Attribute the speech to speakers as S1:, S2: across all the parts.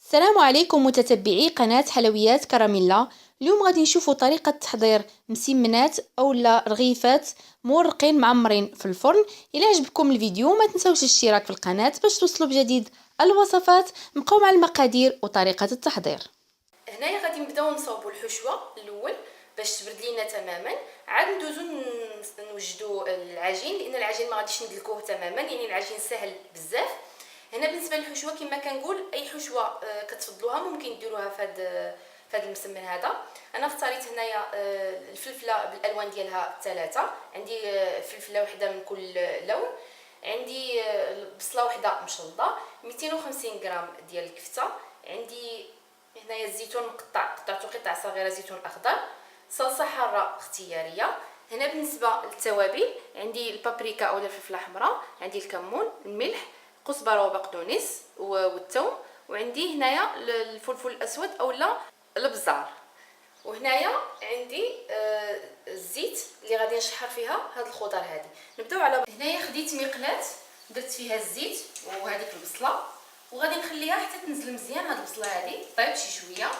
S1: السلام عليكم متتبعي قناة حلويات كراميلا. اليوم غادي نشوفوا طريقة تحضير مسمنات اولا رغيفات مورقين معمرين في الفرن. الى عجبكم الفيديو ما تنسوش الاشتراك في القناة باش توصلوا بجديد الوصفات. نبقاو مع المقادير وطريقة التحضير.
S2: هنايا غادي نبداو نصاوبوا الحشوه الاول باش تبرد لينا تماما، عاد ندوزو نوجدوا العجين لان العجين ما غاديش ندلكوه تماما، يعني العجين سهل بزاف. هنا بالنسبه للحشوه كما كنقول اي حشوه كتفضلوها ممكن ديروها في هذا المسمن هذا. انا اختاريت هنايا الفلفله بالالوان ديالها ثلاثه، عندي فلفله واحده من كل لون، عندي بصله واحده مشلضه، 250 غرام ديال الكفته، عندي هنايا الزيتون مقطع قطعته قطع صغيره، زيتون اخضر، صلصه حاره اختياريه. هنا بالنسبه للتوابل عندي البابريكا او الفلفله الحمراء، عندي الكمون، الملح، كزبره وبقدونس والثوم، وعندي هنايا الفلفل الاسود اولا الابزار. وهنايا عندي الزيت اللي غادي نشحر فيها هاد الخضر هادي. نبداو على هنايا خديت مقلاه درت فيها الزيت وهذيك البصله وغادي نخليها حتى تنزل مزيان. هاد البصله هادي طيب شي شويه،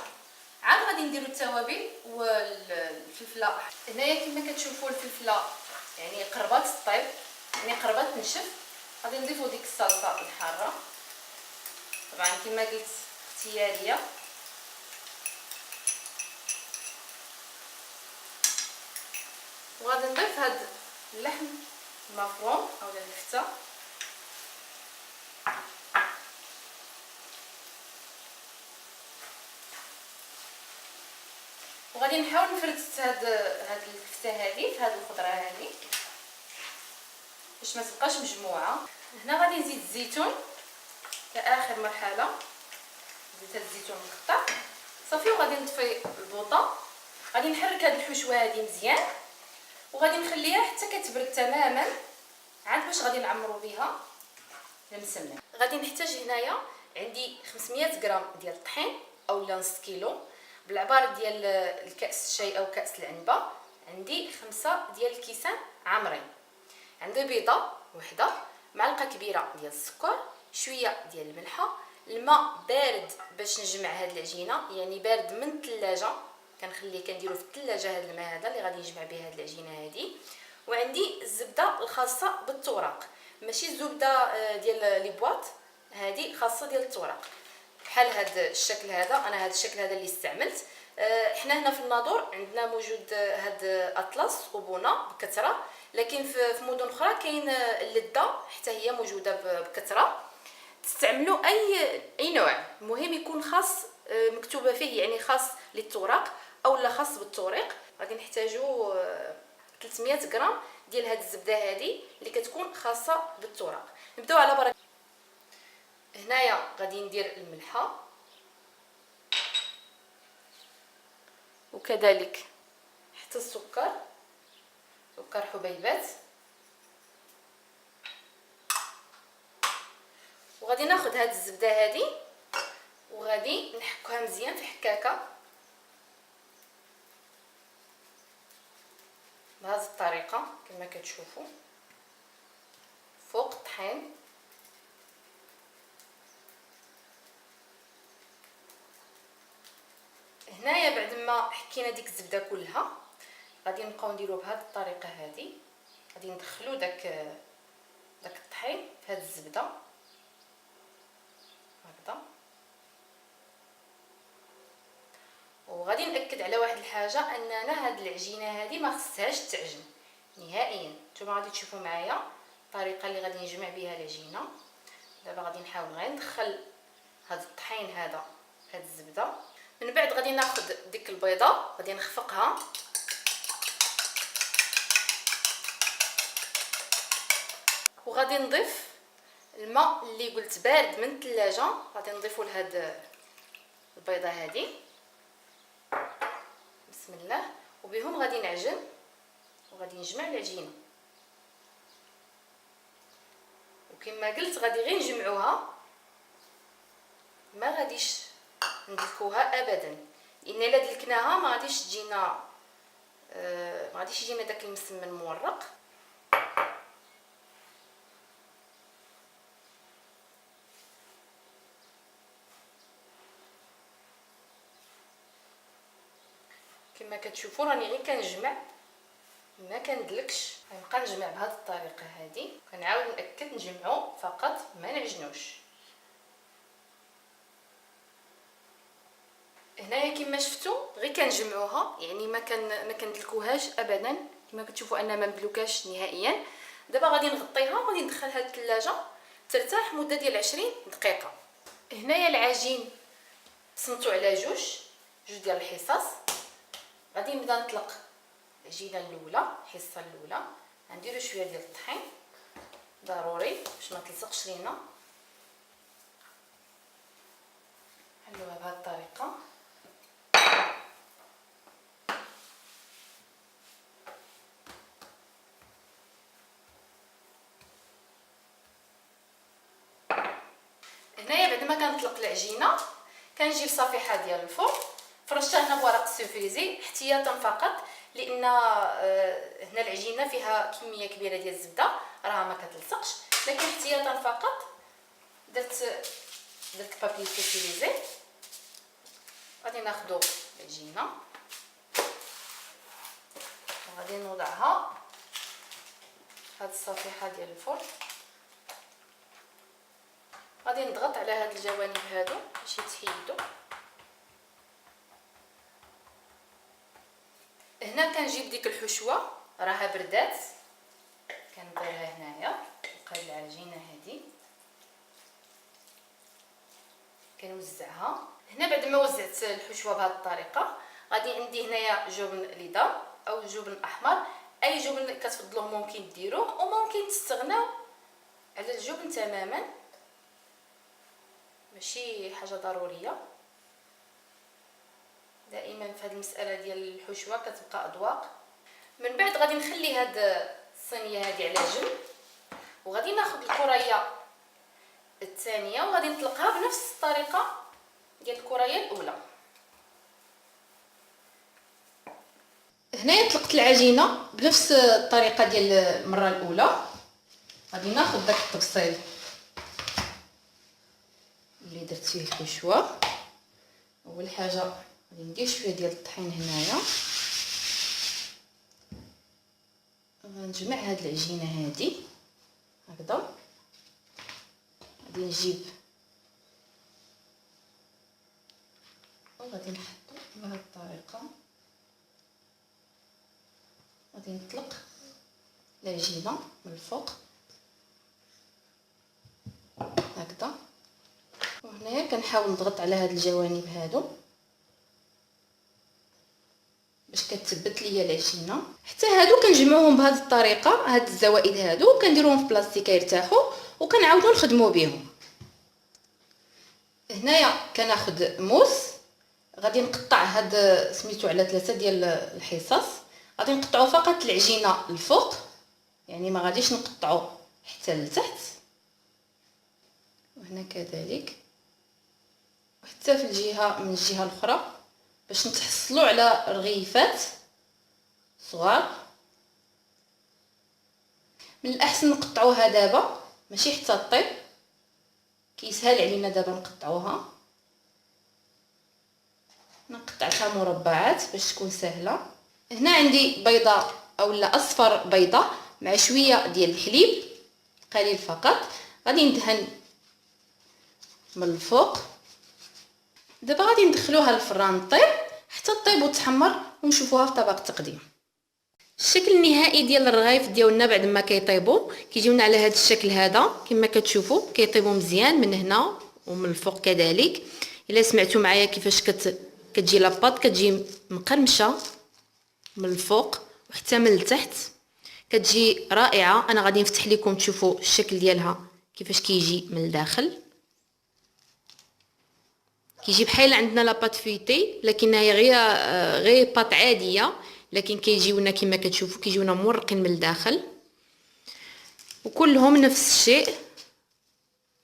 S2: عاد غادي نديرو التوابل والفلفله. هنايا كما كتشوفوا الفلفله يعني قربات طيب، يعني قربات تنشف. غادي نضيفو ديك الصلصه الحاره، طبعا كما قلت اختياريه. وغادي نضيف هاد اللحم المفروم او الكفته، وغادي نحاول نفرد هاد الكفته هذه في هاد الخضره هذه باش ما تبقاش مجموعه. هنا غادي نزيد الزيتون كاخر مرحله، زيت هاد الزيتون مقطع صافي، وغادي نطفي البوطه. غادي نحرك هاد الحشوه هذه مزيان وغادي نخليها حتى كتبرد تماما، عاد باش غادي نعمروا بها المسمن. غادي نحتاج هنايا عندي 500 غرام ديال الطحين اولا نص كيلو، بالعبار ديال الكاس الشاي او كاس العنبه عندي 5 ديال الكيسان عامرين، عندي بيضه وحده، معلقه كبيره ديال السكر، شويه ديال الملحه، الماء بارد باش نجمع هاد العجينه، يعني بارد من الثلاجه، كنديرو في الثلاجه هاد الماء هذا اللي غادي نجمع به هاد العجينه هادي. وعندي الزبده الخاصه بالتوراق، ماشي الزبده ديال لي بواط، هذه خاصه ديال التوراق بحال هذا الشكل هذا. انا هذا الشكل هذا اللي استعملت. احنا هنا في الناظور عندنا موجود هذا اطلس وبونه بكثره، لكن في مدن اخرى كاين اللذه حتى هي موجوده بكثره. تستعملوا اي نوع، المهم يكون خاص مكتوبه فيه يعني خاص للتوراق او لا خاص بالتوريق. غادي نحتاجوا 300 غرام ديال هذه الزبده هذه اللي كتكون خاصه بالتوراق. نبداو على بركه. هنايا غادي ندير الملحه وكذلك حتى السكر، سكر حبيبات، وغادي ناخذ هذه الزبده هذه وغادي نحكوها مزيان في حكاكه بهذه الطريقه كما كتشوفوا فوق الطحين. هنايا بعد ما حكينا ديك الزبده كلها غادي نبقاو نديرو بهذه الطريقه هذه، غادي ندخلو داك الطحين في هذه الزبده هكذا. وغادي ناكد على واحد الحاجه، اننا هاد العجينه هذه ما خصهاش تعجن نهائيا. نتوما غادي تشوفوا معايا الطريقه اللي غادي نجمع بها العجينه. دابا غادي نحاول غير ندخل هاد الطحين هذا في هاد الزبده، من بعد غادي ناخذ ديك البيضه غادي نخفقها وغادي نضيف الماء اللي قلت بارد من الثلاجه، غادي نضيفو لهاد البيضه هذه بسم الله، وبهم غادي نعجن وغادي نجمع العجينه. وكما قلت غادي غير نجمعوها، ما غاديش ندلكوها ابدا، لان الا دلكناها ما غاديش تجينا داك المسمن مورق. كما كتشوفوا راني غير كنجمع، ما كندلكش. غنبقى نجمع بهذه الطريقه هذه، كنعاود ناكد نجمعو فقط ما نعجنوش. هنايا كما شفتوا غير كنجمعوها، يعني ما كندلكوهاش ابدا، كما كتشوفوا انا ما مدلوكاش نهائيا. دابا غادي نغطيها وغادي ندخلها للثلاجه ترتاح مده ديال 20 دقيقه. هنايا العجين قسمته على جوج ديال الحصص. غادي نبدا نطلق العجينه الاولى، الحصه الاولى. غنديروا شويه ديال الطحين ضروري باش ما تلصقش لينا. حلوها بهذه الطريقه. هنايا بعد ما كنطلق العجينه كنجيب صفيحه ديال الفرن، فرشتها هنا بورق السوفريزي احتياطا فقط، لان هنا العجينه فيها كميه كبيره ديال الزبده راها ما كتلصقش، لكن احتياطا فقط درت بابي سوفريزي. غادي ناخذ العجينه وغادي نوضعها هاد الصفيحه ديال الفرن. غادي نضغط على هاد الجوانب هادو باش يتحيدوا. هنا كنجيب ديك الحشوه راها بردات، كنديرها هنايا فوق هاد العجينه هادي، كنوزعها هنا. بعد ما وزعت الحشوه بهذه الطريقه غادي عندي هنايا جبن ليدار او جبن احمر، اي جبن كتفضلوه ممكن ديروه، وممكن تستغناو على الجبن تماما، ماشي حاجه ضروريه. دائما في هذه المساله ديال الحشوه كتبقى اذواق. من بعد غادي نخلي هاد الصينيه هذه على جنب، وغادي ناخذ الكريه الثانيه وغادي نطلقها بنفس الطريقه ديال الكريه الاولى. هنايا طلقت العجينه بنفس الطريقه ديال المره الاولى. غادي ناخذ داك الطبسيل اللي درت فيه الحشوه. اول حاجه غادي ندير شويه ديال الطحين هنايا، غنجمع هاد العجينه هادي هكذا. غادي نجيب وغادي نحطو بهاد الطريقه. غادي نطلق العجينه من الفوق هكذا، وهنايا كنحاول نضغط على هاد الجوانب هادو باش كتثبت ليا العجينه. حتى هادو كنجمعوهم بهذه الطريقه، هاد الزوائد هادو كنديروهم في بلاصتي كيرتاحوا وكنعاودو نخدموا بهم. هنايا كناخذ موس، غادي نقطع هاد سميتو على 3 ديال الحصص. غادي نقطعو فقط العجينه الفوق، يعني ما غاديش نقطعو حتى لتحت، وهنا كذلك، وحتى في الجهه من الجهه الاخرى باش نتحصلوا على رغيفات صغار. من الاحسن نقطعوها دابا ماشي حتى طيب، كيسهل علينا دابا نقطعوها. نقطعها مربعات باش تكون سهله. هنا عندي بيضه اولا اصفر بيضه مع شويه ديال الحليب قليل فقط، غادي ندهن من الفوق. دابا غادي ندخلوها للفران طيب حتى طيب وتحمر ونشوفوها في طبق التقديم. الشكل النهائي ديال الرغايف ديالنا بعد ما كيطيبوا كيجيونا على هذا الشكل هذا كما كتشوفوا، كيطيبوا مزيان من هنا ومن الفوق كذلك. الا سمعتوا معايا كيفاش كتجي لاباط، كتجي مقرمشه من الفوق وحتى من التحت، كتجي رائعه. انا غادي نفتح لكم تشوفوا الشكل ديالها كيفاش كيجي من الداخل. كيجي بحال عندنا لاباط فيتي، لكنها هي غير باط عاديه، لكن كيجيونا كما كتشوفوا كيجيونا مورقين من الداخل، وكلهم نفس الشيء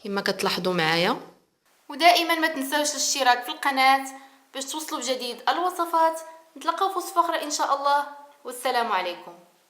S2: كما كتلاحظوا معايا. ودائما ما تنساوش الاشتراك في القناه باش توصلوا بجديد الوصفات. نتلاقاو في وصفه اخرى ان شاء الله، والسلام عليكم.